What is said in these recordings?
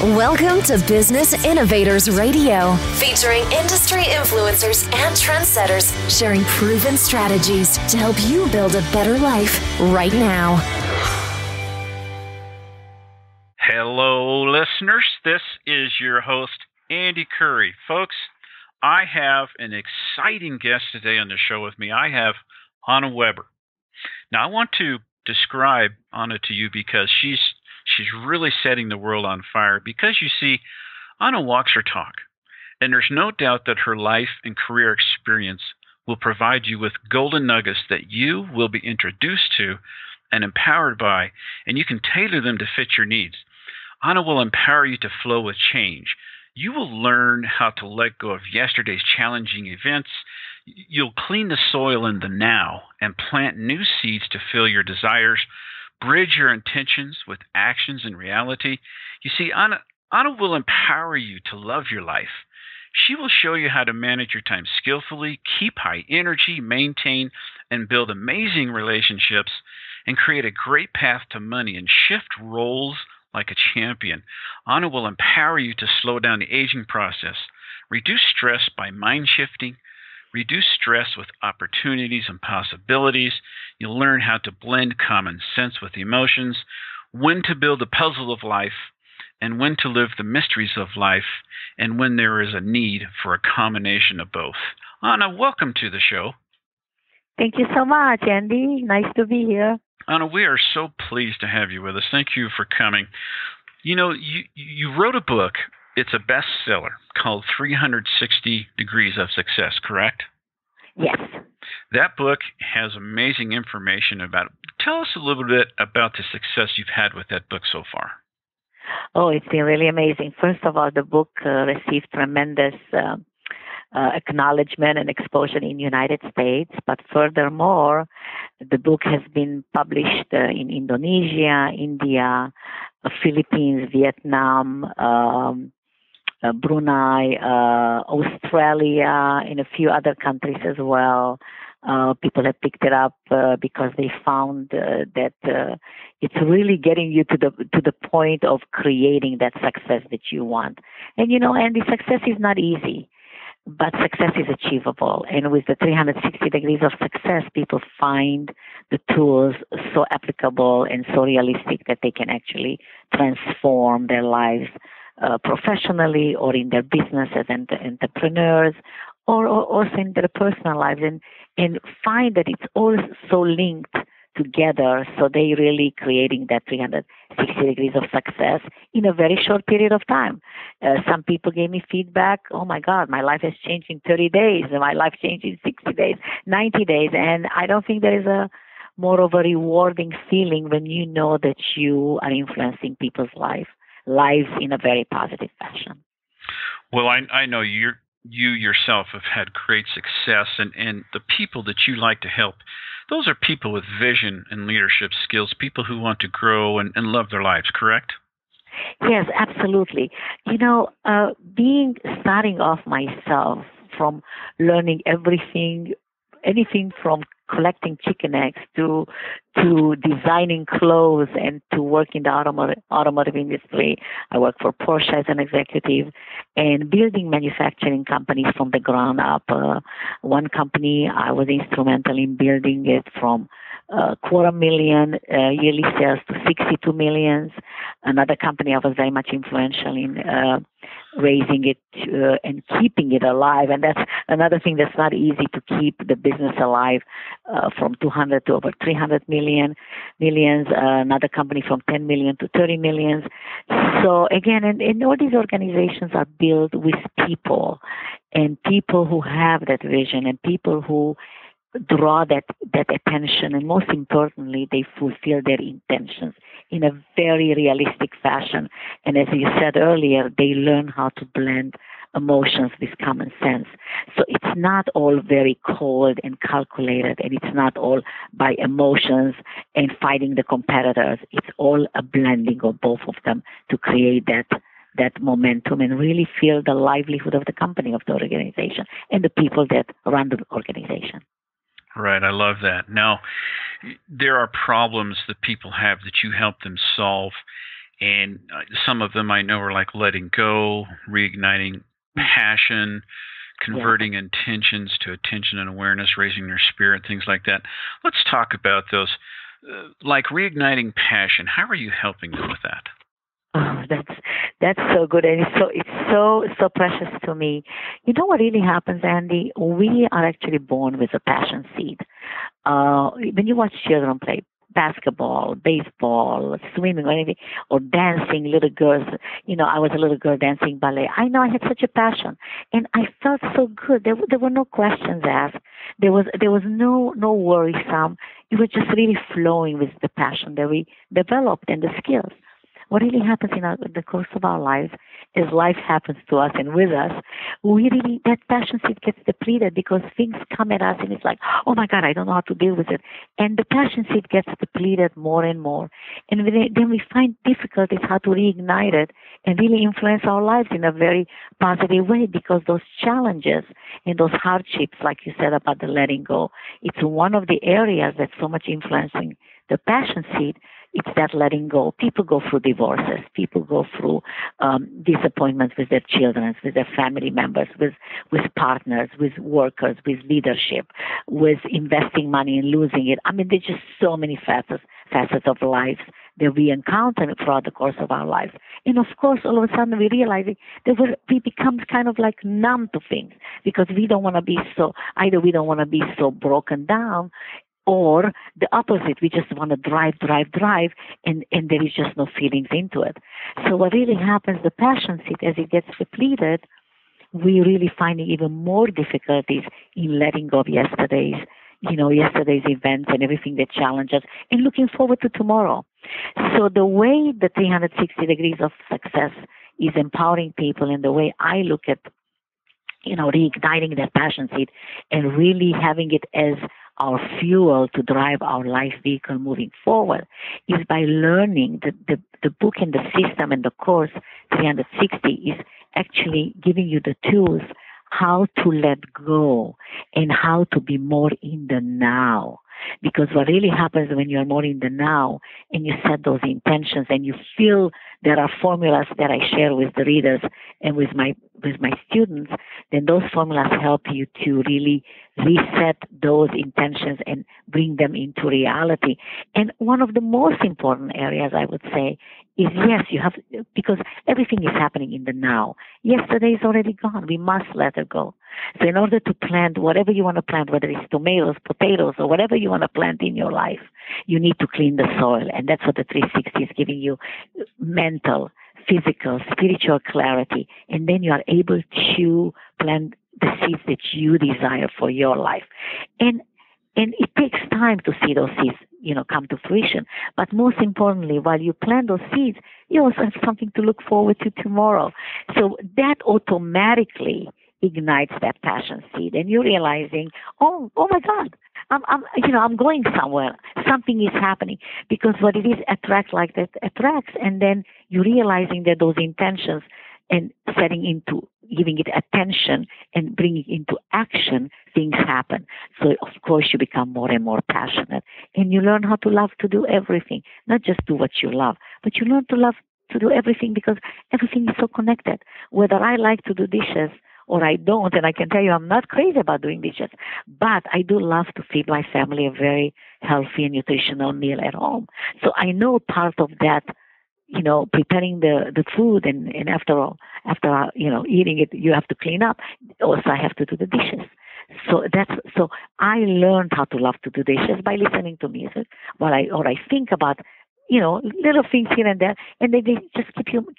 Welcome to Business Innovators Radio, featuring industry influencers and trendsetters sharing proven strategies to help you build a better life right now. Hello, listeners. This is your host, Andy Curry. Folks, I have an exciting guest today on the show with me. I have Anna Weber. Now, I want to describe Anna to you because she's really setting the world on fire. Because you see, Anna walks her talk, and there's no doubt that her life and career experience will provide you with golden nuggets that you will be introduced to and empowered by, and you can tailor them to fit your needs. Anna will empower you to flow with change. You will learn how to let go of yesterday's challenging events. You'll clean the soil in the now and plant new seeds to fill your desires, bridge your intentions with actions and reality. You see, Anna will empower you to love your life. She will show you how to manage your time skillfully, keep high energy, maintain and build amazing relationships, and create a great path to money and shift roles like a champion. Anna will empower you to slow down the aging process, reduce stress by mind shifting, reduce stress with opportunities and possibilities. You'll learn how to blend common sense with emotions, when to build the puzzle of life, and when to live the mysteries of life, and when there is a need for a combination of both. Anna, welcome to the show. Thank you so much, Andy. Nice to be here. Anna, we are so pleased to have you with us. Thank you for coming. You know, you wrote a book. It's a bestseller called 360 Degrees of Success, correct? Yes. That book has amazing information about it. Tell us a little bit about the success you've had with that book so far. Oh, it's been really amazing. First of all, the book received tremendous acknowledgement and exposure in the United States. But furthermore, the book has been published in Indonesia, India, Philippines, Vietnam, Brunei, Australia, in a few other countries as well. People have picked it up because they found that it's really getting you to the point of creating that success that you want. And Andy, success is not easy, but success is achievable. And with the 360 degrees of success, people find the tools so applicable and so realistic that they can actually transform their lives professionally or in their business as entrepreneurs or also in their personal lives and find that it's all so linked together, so they really creating that 360 degrees of success in a very short period of time. Some people gave me feedback, oh my God, my life has changed in 30 days, and my life changed in 60 days, 90 days, and I don't think there is a more of a rewarding feeling when you know that you are influencing people's lives in a very positive fashion. Well, I know you yourself have had great success, and the people that you like to help, those are people with vision and leadership skills, people who want to grow and love their lives, correct? Yes, absolutely. Starting off myself from learning anything from collecting chicken eggs to designing clothes and to work in the automotive industry. I work for Porsche as an executive and building manufacturing companies from the ground up. One company, I was instrumental in building it from $250,000 yearly sales to $62 million. Another company I was very much influential in raising it and keeping it alive. And that's another thing that's not easy, to keep the business alive from 200 to over 300 millions. Another company from 10 million to 30 million. So again, and all these organizations are built with people, and people who have that vision, and people who draw that attention, and most importantly, they fulfill their intentions in a very realistic fashion. And as you said earlier, they learn how to blend emotions with common sense. So it's not all very cold and calculated, and it's not all by emotions and fighting the competitors. It's all a blending of both of them to create that momentum and really feel the livelihood of the company, of the organization, and the people that run the organization. Right, I love that. Now, there are problems that people have that you help them solve. And some of them I know are like letting go, reigniting passion, converting intentions to attention and awareness, raising their spirit, things like that. Let's talk about those. Like reigniting passion. How are you helping them with that? Oh, that's so good, and it's so precious to me. You know what really happens, Andy? We are actually born with a passion seed. When you watch children play basketball, baseball, swimming, or anything, or dancing, little girls. I was a little girl dancing ballet. I know I had such a passion, and I felt so good. There were no questions asked. There was no worrisome. It was just really flowing with the passion that we developed and the skills. What really happens in the course of our lives is life happens to us and with us, that passion seed gets depleted because things come at us and it's like, oh my God, I don't know how to deal with it. And the passion seed gets depleted more and more. And then we find difficulties how to reignite it and really influence our lives in a very positive way because those challenges and those hardships, like you said about the letting go, it's one of the areas that's so much influencing the passion seed. It's that letting go. People go through divorces. People go through disappointments with their children, with their family members, with partners, with workers, with leadership, with investing money and losing it. I mean, there's just so many facets of life that we encounter throughout the course of our lives. And of course, all of a sudden we realize that we become kind of like numb to things because we don't want to be so broken down, or the opposite, we just want to drive, and there is just no feelings into it. So what really happens, the passion seed, as it gets depleted, we really finding even more difficulties in letting go of yesterday's events and everything that challenges and looking forward to tomorrow. So the way the 360 degrees of success is empowering people and the way I look at, reigniting that passion seed and really having it as our fuel to drive our life vehicle moving forward is by learning the book and the system and the course 360 is actually giving you the tools how to let go and how to be more in the now. Because what really happens when you're more in the now and you set those intentions and you feel there are formulas that I share with the readers and with my students, then those formulas help you to really reset those intentions and bring them into reality. And one of the most important areas I would say is yes, you have, because everything is happening in the now. Yesterday is already gone. We must let it go. So in order to plant whatever you want to plant, whether it's tomatoes, potatoes, or whatever you want to plant in your life, you need to clean the soil. And that's what the 360 is giving you: mental, physical, spiritual clarity. And then you are able to plant the seeds that you desire for your life. And it takes time to see those seeds, come to fruition. But most importantly, while you plant those seeds, you also have something to look forward to tomorrow. So that automatically ignites that passion seed, and you're realizing, oh my God, I'm going somewhere. Something is happening, because what it is attracts like that attracts, and then you're realizing that those intentions and giving it attention and bringing it into action, things happen. So of course you become more and more passionate, and you learn how to love to do everything, not just do what you love, but you learn to love to do everything, because everything is so connected. Whether I like to do dishes or I don't, and I can tell you I'm not crazy about doing dishes, but I do love to feed my family a very healthy and nutritional meal at home. So I know part of that, preparing the food, and after eating it, you have to clean up. Also, I have to do the dishes. So I learned how to love to do dishes by listening to music while I think about, little things here and there, and they just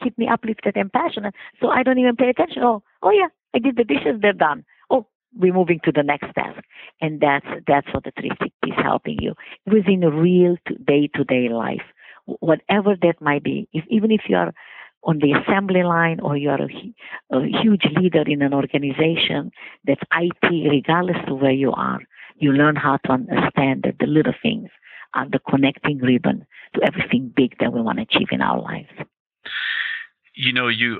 keep me uplifted and passionate. So I don't even pay attention. Oh yeah, I did the dishes, they're done. Oh, we're moving to the next task. And that's what the 360 is helping you within a real day-to-day life. Whatever that might be, even if you are on the assembly line or you are a huge leader in an organization that's IT, regardless of where you are, you learn how to understand that the little things are the connecting ribbon to everything big that we want to achieve in our lives.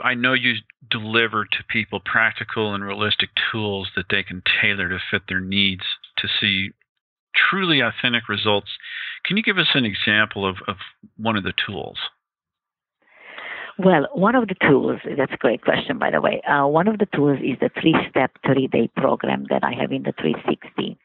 I know you deliver to people practical and realistic tools that they can tailor to fit their needs to see truly authentic results. Can you give us an example of one of the tools? Well, one of the tools, that's a great question, by the way. One of the tools is the 3-step 30-day program that I have in the 360.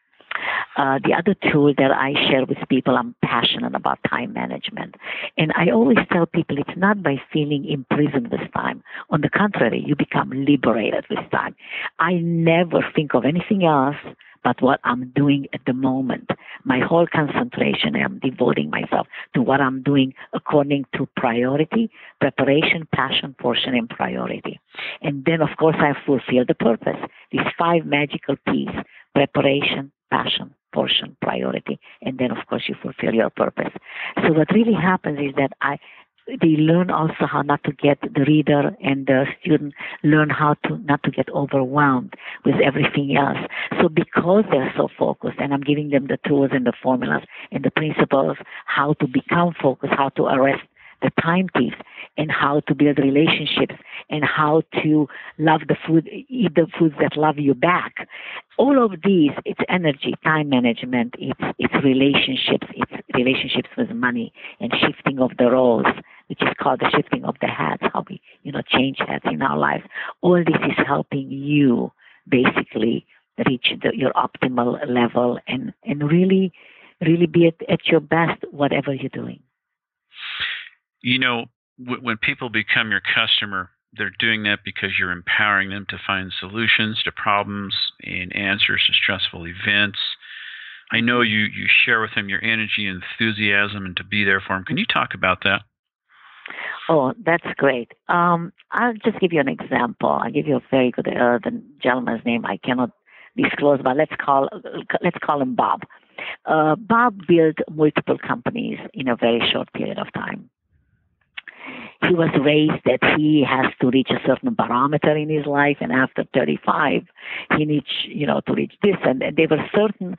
The other tool that I share with people, I'm passionate about time management. And I always tell people it's not by feeling imprisoned with time. On the contrary, you become liberated with time. I never think of anything else but what I'm doing at the moment. My whole concentration, I'm devoting myself to what I'm doing according to priority, preparation, passion, portion, and priority. And then, of course, I fulfill the purpose. These 5 magical P's: preparation, passion, portion, priority, and then, of course, you fulfill your purpose. So what really happens is that they learn also how not to get, the reader and the student learn how to not to get overwhelmed with everything else. So because they're so focused, and I'm giving them the tools and the formulas and the principles, how to become focused, how to arrest the time thief, and how to build relationships, and how to love the food, eat the foods that love you back. All of these, it's energy, time management, it's relationships with money, and shifting of the roles, which is called the shifting of the hats, how we, change hats in our lives. All this is helping you basically reach your optimal level and really, really be at your best, whatever you're doing. When people become your customer, they're doing that because you're empowering them to find solutions to problems and answers to stressful events. I know you share with them your energy, enthusiasm, and to be there for them. Can you talk about that? Oh, that's great. I'll just give you an example. I'll give you a very good, the gentleman's name I cannot disclose, but let's call him Bob. Bob built multiple companies in a very short period of time. He was raised that he has to reach a certain barometer in his life, and after 35, he needs, to reach this. And there were certain,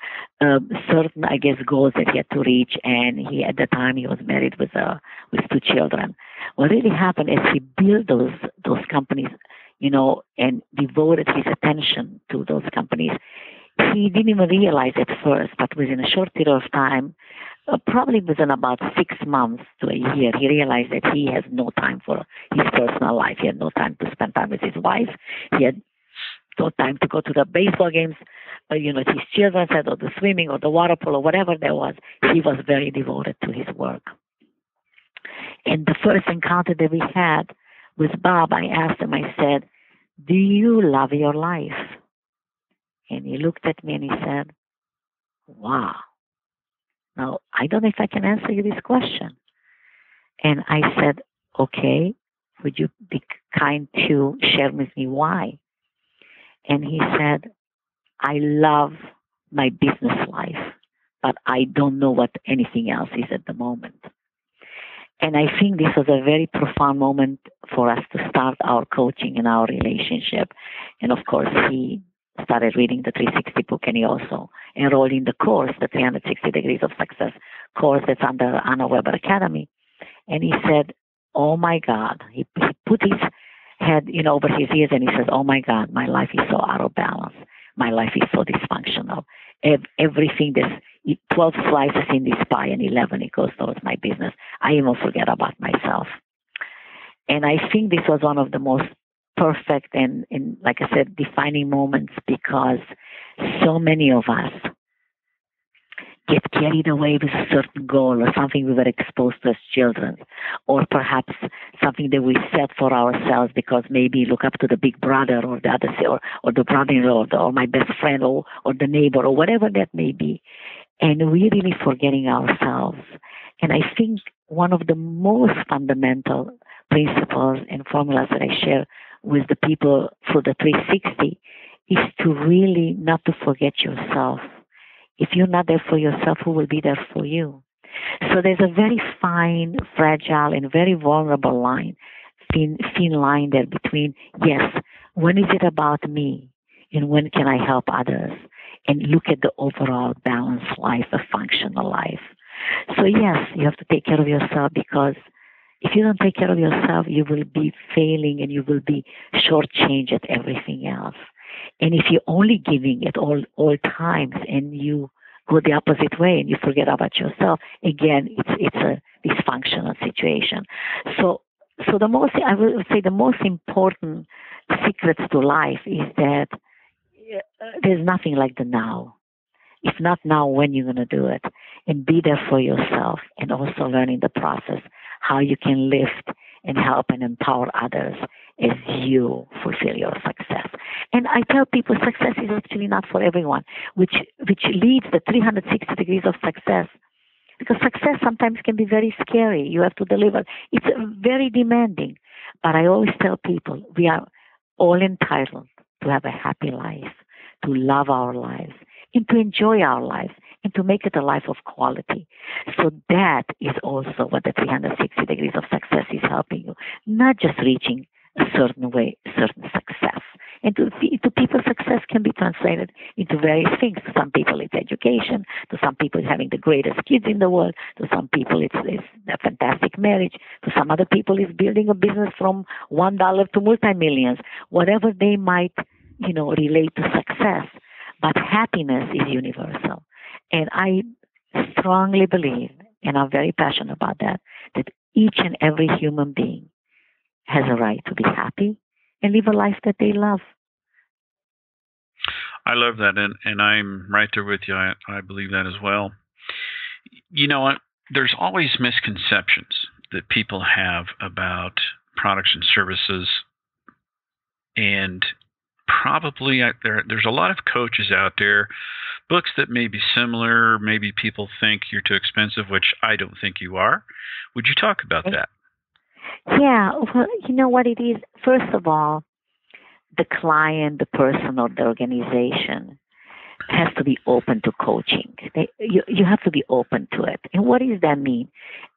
I guess, goals that he had to reach. And at the time, he was married with 2 children. What really happened is he built those companies, and devoted his attention to those companies. He didn't even realize at first, but within a short period of time, probably within about 6 months to a year, he realized that he has no time for his personal life. He had no time to spend time with his wife. He had no time to go to the baseball games, his children said, or the swimming or the water polo, whatever there was. He was very devoted to his work. And the first encounter that we had with Bob, I asked him, I said, "Do you love your life?" And he looked at me and he said, "Wow. Now, I don't know if I can answer you this question." And I said, "Okay, would you be kind to share with me why?" And he said, "I love my business life, but I don't know what anything else is at the moment." And I think this was a very profound moment for us to start our coaching and our relationship. And of course, he started reading the 360 book, and he also enrolled in the course, the 360 Degrees of Success course that's under Anna Weber Academy. And he said, "Oh my God," he put his head, over his ears, and he says, "Oh my God, my life is so out of balance. My life is so dysfunctional. Everything, there's 12 slices in this pie and 11 it goes towards my business. I even forget about myself." And I think this was one of the most perfect and, like I said, defining moments, because so many of us get carried away with a certain goal or something we were exposed to as children, or perhaps something that we set for ourselves because maybe look up to the big brother or the other, or the brother-in-law or my best friend or the neighbor or whatever that may be. And we're really forgetting ourselves. And I think one of the most fundamental principles and formulas that I share with the people through the 360 is to really not to forget yourself. If you're not there for yourself, who will be there for you? So there's a very fine, fragile, and very vulnerable line, thin line there between, yes, when is it about me? And when can I help others? And look at the overall balanced life, a functional life. So yes, you have to take care of yourself, because if you don't take care of yourself, you will be failing and you will be shortchanged at everything else. And if you're only giving at all times and you go the opposite way and you forget about yourself, again, it's a dysfunctional situation. So So I would say the most important secrets to life is that there's nothing like the now. If not now, when you're going to do it, and be there for yourself, and also learn in the process how you can lift and help and empower others as you fulfill your success. And I tell people success is actually not for everyone, which leads the 360 degrees of success. Because success sometimes can be very scary. You have to deliver. It's very demanding. But I always tell people we are all entitled to have a happy life, to love our lives, and to enjoy our lives, and to make it a life of quality. So that is also what the 360 degrees of success is helping you, not just reaching a certain way, certain success. And to people, success can be translated into various things. To some people, it's education. To some people, it's having the greatest kids in the world. To some people, it's a fantastic marriage. To some other people, it's building a business from $1 to multi-millions. Whatever they might, relate to success. But happiness is universal. And I strongly believe, and I'm very passionate about that each and every human being has a right to be happy and live a life that they love. I love that, and I'm right there with you. I believe that as well. You know what? There's always misconceptions that people have about products and services, and probably there's a lot of coaches out there, books that may be similar. Maybe people think you're too expensive, which I don't think you are. Would you talk about that? Yeah, well, you know what it is? First of all, the client, the person, or the organization has to be open to coaching. You have to be open to it. And what does that mean?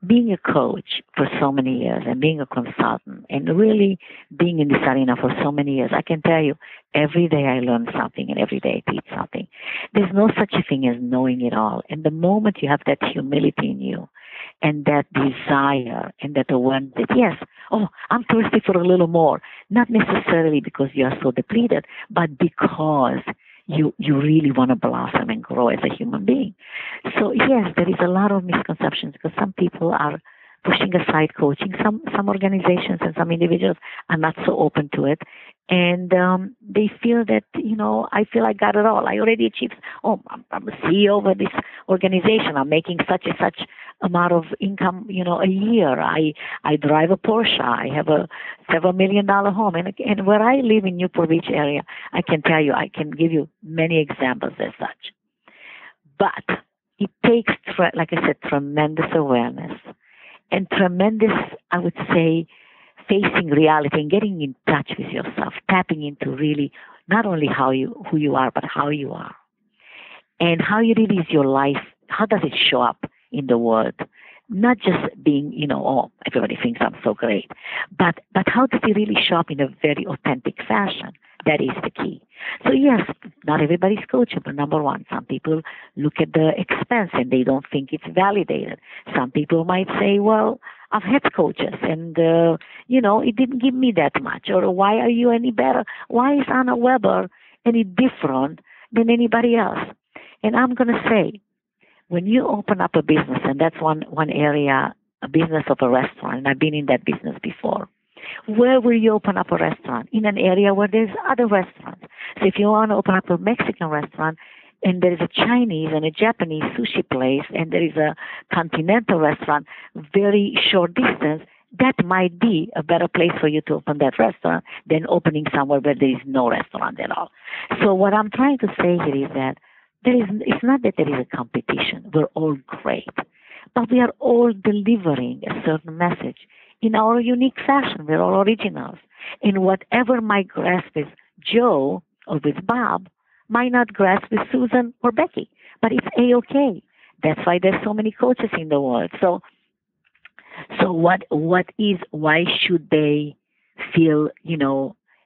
Being a coach for so many years and being a consultant and really being in this arena for so many years, I can tell you every day I learn something and every day I teach something. There's no such a thing as knowing it all. And the moment you have that humility in you and that desire and that awareness that, yes, I'm thirsty for a little more, not necessarily because you are so depleted, but because you really want to blossom and grow as a human being. So yes, there is a lot of misconceptions because some people are pushing aside coaching. Some organizations and some individuals are not so open to it. And they feel that, I feel I got it all. I already achieved, I'm a CEO of this organization. I'm making such and such amount of income, a year. I drive a Porsche. I have a $7 million home. And where I live in Newport Beach area, I can tell you, I can give you many examples as such. But it takes, like I said, tremendous awareness and tremendous, I would say, facing reality and getting in touch with yourself, tapping into really not only who you are, but how you are. And how you really is your life, how does it show up in the world? Not just being, everybody thinks I'm so great, but how does it really show up in a very authentic fashion? That is the key. So yes, not everybody's coachable, number one. Some people look at the expense and they don't think it's validated. Some people might say, well, I've had coaches and, it didn't give me that much. Or why are you any better? Why is Anna Weber any different than anybody else? And I'm going to say, when you open up a business, and that's one area, a business of a restaurant, and I've been in that business before, where will you open up a restaurant? In an area where there's other restaurants. So if you want to open up a Mexican restaurant, and there is a Chinese and a Japanese sushi place, and there is a continental restaurant, very short distance, that might be a better place for you to open that restaurant than opening somewhere where there is no restaurant at all. So what I'm trying to say here is that it's not that there is a competition. We're all great. But we are all delivering a certain message in our unique fashion. We're all originals. And whatever might grasp with Joe or with Bob might not grasp with Susan or Becky. But it's A-okay. That's why there's so many coaches in the world. So why should they feel,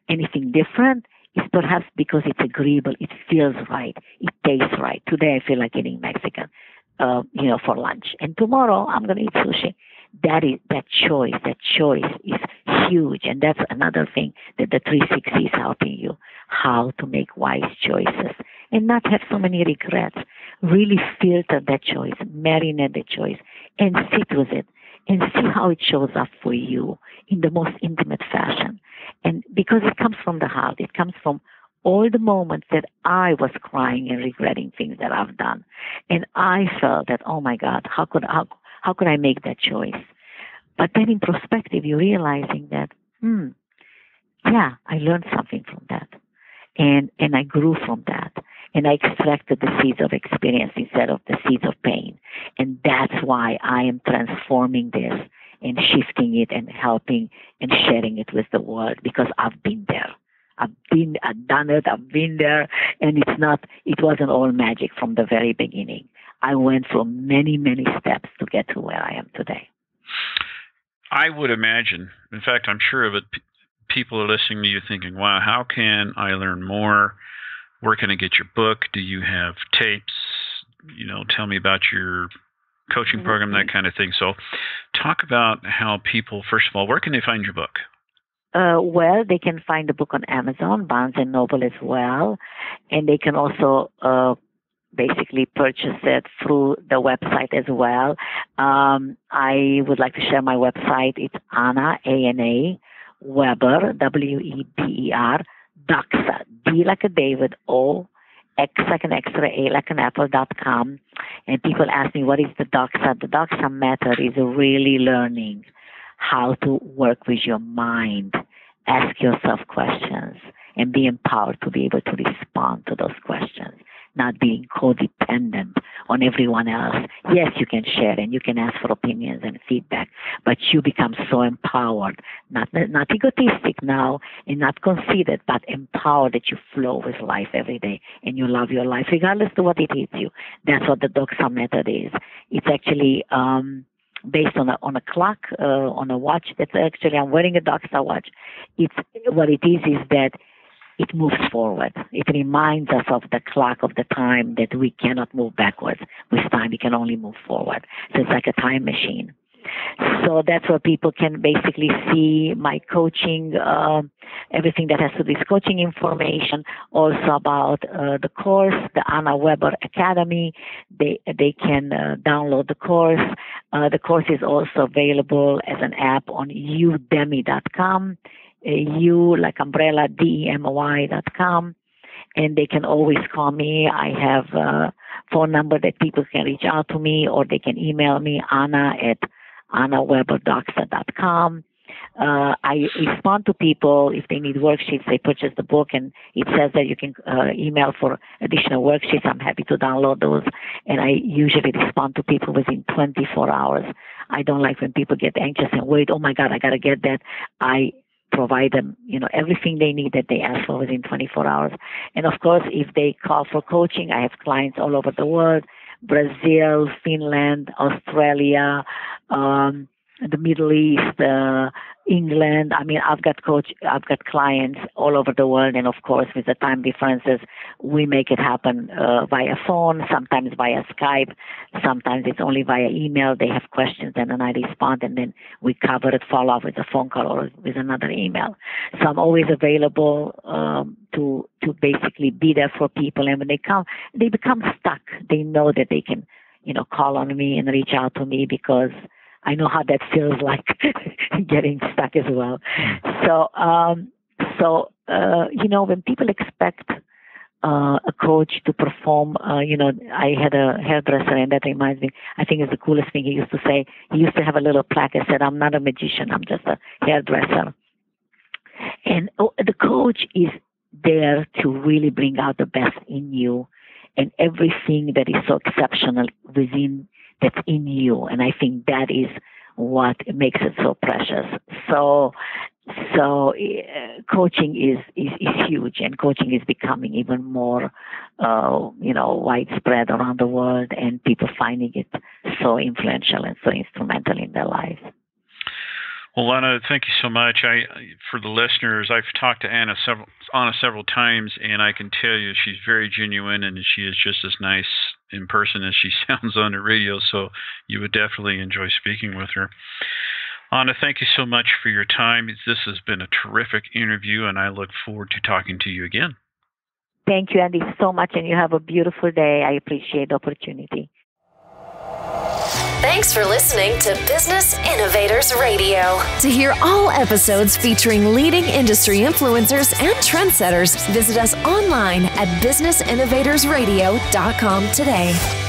anything different? It's perhaps because it's agreeable, it feels right, it tastes right. Today I feel like eating Mexican, for lunch. And tomorrow I'm going to eat sushi. That choice is huge. And that's another thing that the 360 is helping you, how to make wise choices and not have so many regrets. Really filter that choice, marinate the choice, and sit with it. and see how it shows up for you in the most intimate fashion. And because it comes from the heart, it comes from all the moments that I was crying and regretting things that I've done. And I felt that, oh my God, how could I make that choice? But then in perspective, you're realizing that, yeah, I learned something from that. And I grew from that. And I extracted the seeds of experience instead of the seeds of pain. And that's why I am transforming this and shifting it and helping and sharing it with the world, because I've been there. I've done it, I've been there, and it wasn't all magic from the very beginning. I went through many, many steps to get to where I am today. I would imagine, in fact, I'm sure of it, people are listening to you thinking, wow, how can I learn more? Where can I get your book? Do you have tapes? Tell me about your coaching program, that kind of thing. So talk about how people, first of all, where can they find your book? Well, they can find the book on Amazon, Barnes & Noble as well. And they can also basically purchase it through the website as well. I would like to share my website. It's Anna, A-N-A, Weber, W-E-B-E-R, Doxa, D like a David, O, X like an X-ray, A like an apple.com. And people ask me, what is the Doxa? The Doxa method is really learning how to work with your mind, ask yourself questions, and be empowered to be able to respond to those questions, not being codependent on everyone else. Yes, you can share and you can ask for opinions and feedback, but you become so empowered, not egotistic now and not conceited, but empowered that you flow with life every day and you love your life regardless of what it hits you. That's what the Doxa method is. It's actually based on a clock, on a watch. That's actually, I'm wearing a Doxa watch. What it is that it moves forward. It reminds us of the clock, of the time, that we cannot move backwards. With time, we can only move forward. So it's like a time machine. So that's where people can basically see my coaching, everything that has to do with coaching information, also about the course, the Anna Weber Academy. They can download the course. The course is also available as an app on udemy.com, U like umbrella, DEMY.com. And they can always call me. I have a phone number that people can reach out to me, or they can email me, Anna at AnnaWeberDoxa.com. I respond to people if they need worksheets. They purchase the book, and it says that you can email for additional worksheets. I'm happy to download those, and I usually respond to people within 24 hours. I don't like when people get anxious and wait, oh my God, I got to get that. I provide them, everything they need that they ask for within 24 hours. And of course, if they call for coaching, I have clients all over the world, Brazil, Finland, Australia, the Middle East, England. I mean, I've got clients all over the world, and of course, with the time differences, we make it happen via phone, sometimes via Skype, sometimes it's only via email. They have questions, and then I respond, and then we cover it, follow up with a phone call or with another email. So I'm always available to basically be there for people, and when they come, they become stuck. They know that they can, call on me and reach out to me, because I know how that feels like getting stuck as well. So, when people expect a coach to perform, I had a hairdresser, and that reminds me, I think it's the coolest thing he used to say. He used to have a little plaque that said, I'm not a magician, I'm just a hairdresser. And the coach is there to really bring out the best in you and everything that is so exceptional within that's in you. And I think that is what makes it so precious. So coaching is huge, and coaching is becoming even more, widespread around the world, and people finding it so influential and so instrumental in their lives. Well, Anna, thank you so much. For the listeners, I've talked to Anna several times, and I can tell you she's very genuine, and she is just as nice in person as she sounds on the radio, so you would definitely enjoy speaking with her. Anna, thank you so much for your time. This has been a terrific interview, and I look forward to talking to you again. Thank you, Andy, so much, and you have a beautiful day. I appreciate the opportunity. Thanks for listening to Business Innovators Radio. To hear all episodes featuring leading industry influencers and trendsetters, visit us online at businessinnovatorsradio.com today.